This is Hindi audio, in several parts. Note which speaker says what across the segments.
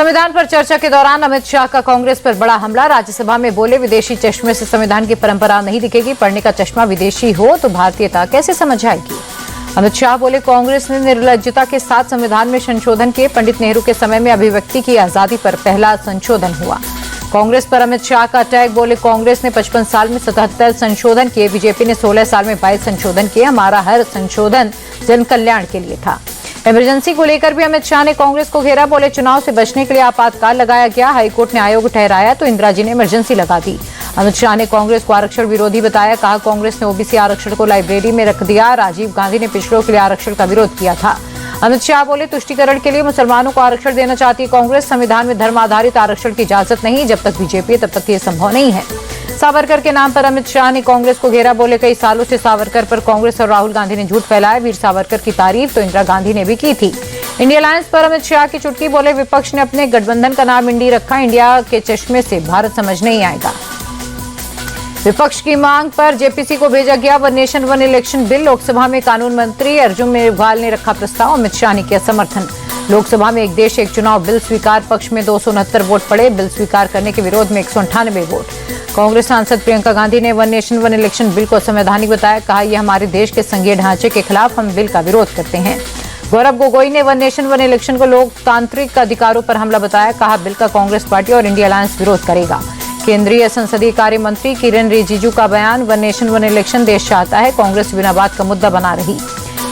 Speaker 1: संविधान पर चर्चा के दौरान अमित शाह का कांग्रेस पर बड़ा हमला। राज्यसभा में बोले, विदेशी चश्मे से संविधान की परंपरा नहीं दिखेगी। पढ़ने का चश्मा विदेशी हो तो भारतीयता कैसे समझ आएगी। अमित शाह बोले, कांग्रेस ने निर्लज्जता के साथ संविधान में संशोधन किए। पंडित नेहरू के समय में अभिव्यक्ति की आजादी पर पहला संशोधन हुआ। कांग्रेस पर अमित शाह का अटैक। बोले, कांग्रेस ने 55 साल में 77 संशोधन किए, बीजेपी ने 16 साल में 22 संशोधन किए। हमारा हर संशोधन जन कल्याण के लिए था। इमरजेंसी को लेकर भी अमित शाह ने कांग्रेस को घेरा। बोले, चुनाव से बचने के लिए आपातकाल लगाया गया। हाईकोर्ट ने आयोग ठहराया तो इंदिरा जी ने इमरजेंसी लगा दी। अमित शाह ने कांग्रेस को आरक्षण विरोधी बताया। कहा, कांग्रेस ने ओबीसी आरक्षण को लाइब्रेरी में रख दिया। राजीव गांधी ने पिछड़ों के लिए आरक्षण का विरोध किया था। अमित शाह बोले, तुष्टीकरण के लिए मुसलमानों को आरक्षण देना चाहती है कांग्रेस। संविधान में धर्म आधारित आरक्षण की इजाजत नहीं। जब तक बीजेपी है तब तक ये संभव नहीं है। सावरकर के नाम पर अमित शाह ने कांग्रेस को घेरा। बोले, कई सालों से सावरकर पर कांग्रेस और राहुल गांधी ने झूठ फैलाया। वीर सावरकर की तारीफ तो इंदिरा गांधी ने भी की थी। इंडिया अलायंस पर अमित शाह की चुटकी। बोले, विपक्ष ने अपने गठबंधन का नाम इंडी रखा। इंडिया के चश्मे से भारत समझ नहीं आएगा। विपक्ष की मांग पर जेपीसी को भेजा गया one nation one election bill. Lok Sabha में कानून मंत्री अर्जुन मेघवाल ने रखा प्रस्ताव। अमित शाह ने किया समर्थन। लोकसभा में एक देश एक चुनाव बिल स्वीकार पक्ष में 269 वोट पड़े। बिल स्वीकार करने के विरोध में 198 वोट। कांग्रेस सांसद प्रियंका गांधी ने one nation one election bill को संवैधानिक बताया। कहा, यह हमारे देश के संघीय ढांचे के खिलाफ हम बिल का विरोध करते हैं। गौरव गोगोई ने वन नेशन वन इलेक्शन को लोकतांत्रिक अधिकारों पर हमला बताया। कहा, बिल का कांग्रेस पार्टी और इंडिया अलायंस विरोध करेगा। केंद्रीय संसदीय कार्य मंत्री किरेन रिजिजू का बयान, वन नेशन वन इलेक्शन देश चाहता है, कांग्रेस बिना बात का मुद्दा बना रही।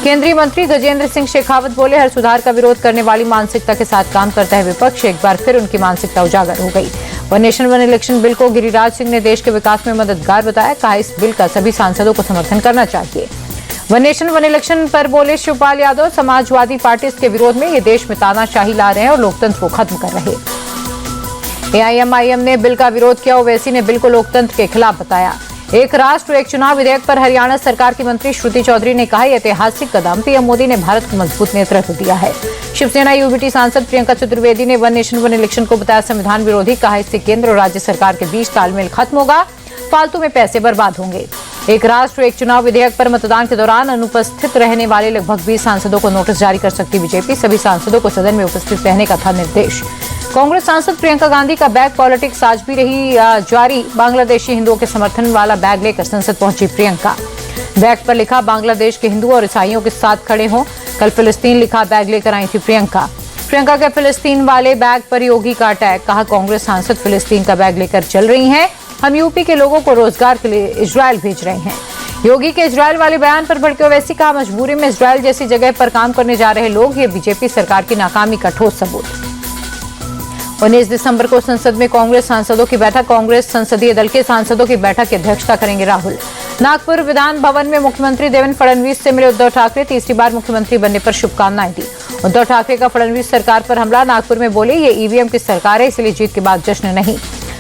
Speaker 1: केंद्रीय मंत्री गजेंद्र सिंह शेखावत बोले, हर सुधार का विरोध करने वाली मानसिकता के साथ काम करता है विपक्ष। एक बार फिर उनकी मानसिकता उजागर हो गई। One nation one election bill को गिरिराज सिंह ने देश के विकास में मददगार बताया। कहा, इस बिल का सभी सांसदों को समर्थन करना चाहिए। वन नेशन वन इलेक्शन पर बोले शिवपाल यादव, समाजवादी पार्टी इसके विरोध में ये देश में तानाशाही ला रहे हैं और लोकतंत्र को खत्म कर रहे। एआईएमआईएम ने बिल का विरोध किया। ओवैसी ने बिल को लोकतंत्र के खिलाफ बताया। एक राष्ट्र एक चुनाव विधेयक पर हरियाणा सरकार की मंत्री श्रुति चौधरी ने कहा, ऐतिहासिक कदम। पीएम मोदी ने भारत को मजबूत नेतृत्व दिया है। शिवसेना यूबीटी सांसद प्रियंका चतुर्वेदी ने वन नेशन वन इलेक्शन को बताया संविधान विरोधी। कहा, इससे केंद्र और राज्य सरकार के बीच तालमेल खत्म होगा, फालतू में पैसे बर्बाद होंगे। एक राष्ट्र एक चुनाव विधेयक पर मतदान के दौरान अनुपस्थित रहने वाले लगभग 20 सांसदों को नोटिस जारी कर सकती बीजेपी। सभी सांसदों को सदन में उपस्थित रहने का था निर्देश। कांग्रेस सांसद प्रियंका गांधी का बैग पॉलिटिक्स आज भी रही जारी। बांग्लादेशी हिंदुओं के समर्थन वाला बैग लेकर संसद पहुंची प्रियंका। बैग पर लिखा, बांग्लादेश के हिंदुओं और ईसाइयों के साथ खड़े हों। कल फिलिस्तीन लिखा बैग लेकर आई थी प्रियंका। प्रियंका के फिलिस्तीन वाले बैग पर योगी का अटैक। कहा, कांग्रेस सांसद फिलिस्तीन का बैग लेकर चल रही हैं। हम यूपी के लोगों को रोजगार के लिए इजरायल भेज रहे हैं। योगी के इजरायल वाले बयान पर भड़के ओवैसी। कहा, मजबूरी में इजरायल जैसी जगह पर काम करने जा रहे लोग, ये बीजेपी सरकार की नाकामी का ठोस सबूत। 19 दिसंबर को संसद में कांग्रेस सांसदों की बैठक। कांग्रेस संसदीय दल के सांसदों की बैठक की अध्यक्षता करेंगे राहुल। नागपुर विधान भवन में मुख्यमंत्री देवेंद्र फडणवीस से मिले उद्धव ठाकरे। तीसरी बार मुख्यमंत्री बनने पर शुभकामनाएं दी। उद्धव ठाकरे का फडणवीस सरकार पर हमला। नागपुर में बोले, ये ईवीएम की सरकार है, इसलिए जीत के बाद जश्न नहीं।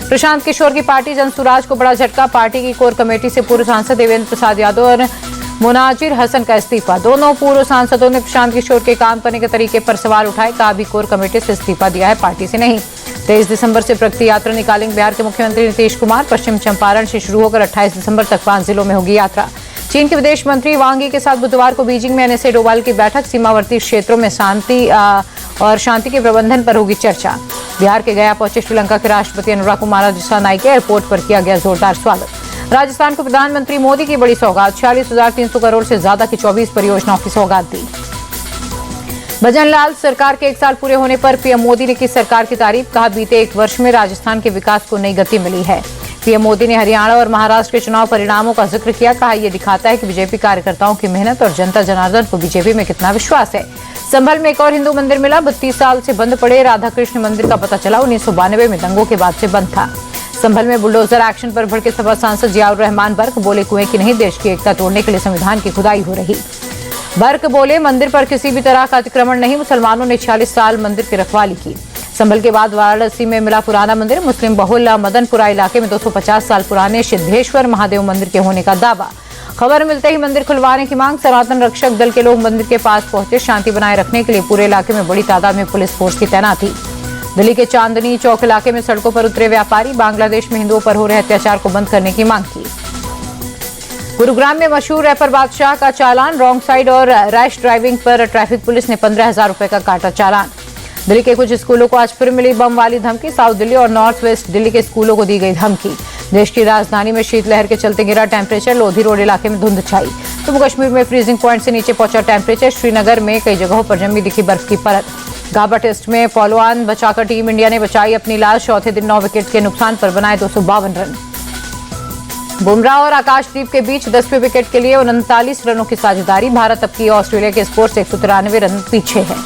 Speaker 1: प्रशांत किशोर की पार्टी जनसुराज को बड़ा झटका। पार्टी की कोर कमेटी से पूर्व सांसद देवेंद्र प्रसाद यादव और मुनाजिर हसन का इस्तीफा। दोनों पूर्व सांसदों ने प्रशांत किशोर के काम करने के तरीके पर सवाल उठाए। कहा, भी कोर कमेटी से इस्तीफा दिया है, पार्टी से नहीं। 23 दिसंबर से प्रगति यात्रा निकालेंगे बिहार के मुख्यमंत्री नीतीश कुमार। पश्चिम चंपारण से शुरू होकर 28 दिसंबर तक 5 जिलों में होगी यात्रा। चीन के विदेश मंत्री वांग यी के साथ बुधवार को बीजिंग में एनएसए डोभाल की बैठक। सीमावर्ती क्षेत्रों में शांति के प्रबंधन पर होगी चर्चा। बिहार के गया पहुंचे श्रीलंका के राष्ट्रपति अनुराग कुमार दिसानाई के एयरपोर्ट पर किया गया जोरदार स्वागत। राजस्थान को प्रधानमंत्री मोदी की बड़ी सौगात। 46,300 करोड़ से ज्यादा की 24 परियोजनाओं की सौगात दी। भजनलाल सरकार के 1 साल पूरे होने पर पीएम मोदी ने की सरकार की तारीफ। कहा, बीते 1 वर्ष में राजस्थान के विकास को नई गति मिली है। पीएम मोदी ने हरियाणा और महाराष्ट्र के चुनाव परिणामों का जिक्र किया। कहा, यह दिखाता है कि बीजेपी कार्यकर्ताओं की मेहनत और जनता जनार्दन को बीजेपी में कितना विश्वास है। संभल में एक और हिंदू मंदिर मिला। 32 साल से बंद पड़े राधा कृष्ण मंदिर का पता चला 1992 में दंगों के बाद से बंद था। संभल में बुलडोजर एक्शन पर भड़के सपा सांसद जियाउर रहमान बर्क। बोले, कुएं की नहीं, देश की एकता तोड़ने के लिए संविधान की खुदाई हो रही। बर्क बोले, मंदिर पर किसी भी तरह का अतिक्रमण नहीं। मुसलमानों ने 46 साल मंदिर की रखवाली की। संभल के बाद वाराणसी में मिला पुराना मंदिर। मुस्लिम बहुल मदनपुरा इलाके में 250 साल पुराने सिद्धेश्वर महादेव मंदिर के होने का दावा। खबर मिलते ही मंदिर खुलवाने की मांग। सनातन रक्षक दल के लोग मंदिर के पास पहुंचे। शांति बनाए रखने के लिए पूरे इलाके में बड़ी तादाद में पुलिस फोर्स की तैनाती। दिल्ली के चांदनी चौक इलाके में सड़कों पर उतरे व्यापारी। बांग्लादेश में हिंदुओं पर हो रहे अत्याचार को बंद करने की मांग की। गुरुग्राम में मशहूर रैपर बादशाह का चालान। रॉन्ग साइड और रैश ड्राइविंग पर ट्रैफिक पुलिस ने 15,000 रुपए का काटा चालान। दिल्ली के कुछ स्कूलों को आज फिर मिली बम वाली धमकी। साउथ दिल्ली और नॉर्थ वेस्ट दिल्ली के स्कूलों को दी गई धमकी। देश की राजधानी में शीतलहर के चलते गिरा टेम्परेचर। लोधी रोड इलाके में धुंध छाई। जम्मू कश्मीर में फ्रीजिंग पॉइंट से नीचे पहुंचा टेम्परेचर। श्रीनगर में कई जगहों पर जमी दिखी बर्फ की परत। गाबा टेस्ट में फॉलोऑन बचाकर टीम इंडिया ने बचाई अपनी लाश। चौथे दिन 9 विकेट के नुकसान पर बनाए 252 रन। बुमराह और आकाशदीप के बीच 10वें विकेट के लिए 39 रनों की साझेदारी। भारत अब की ऑस्ट्रेलिया के स्कोर से 193 रन पीछे है।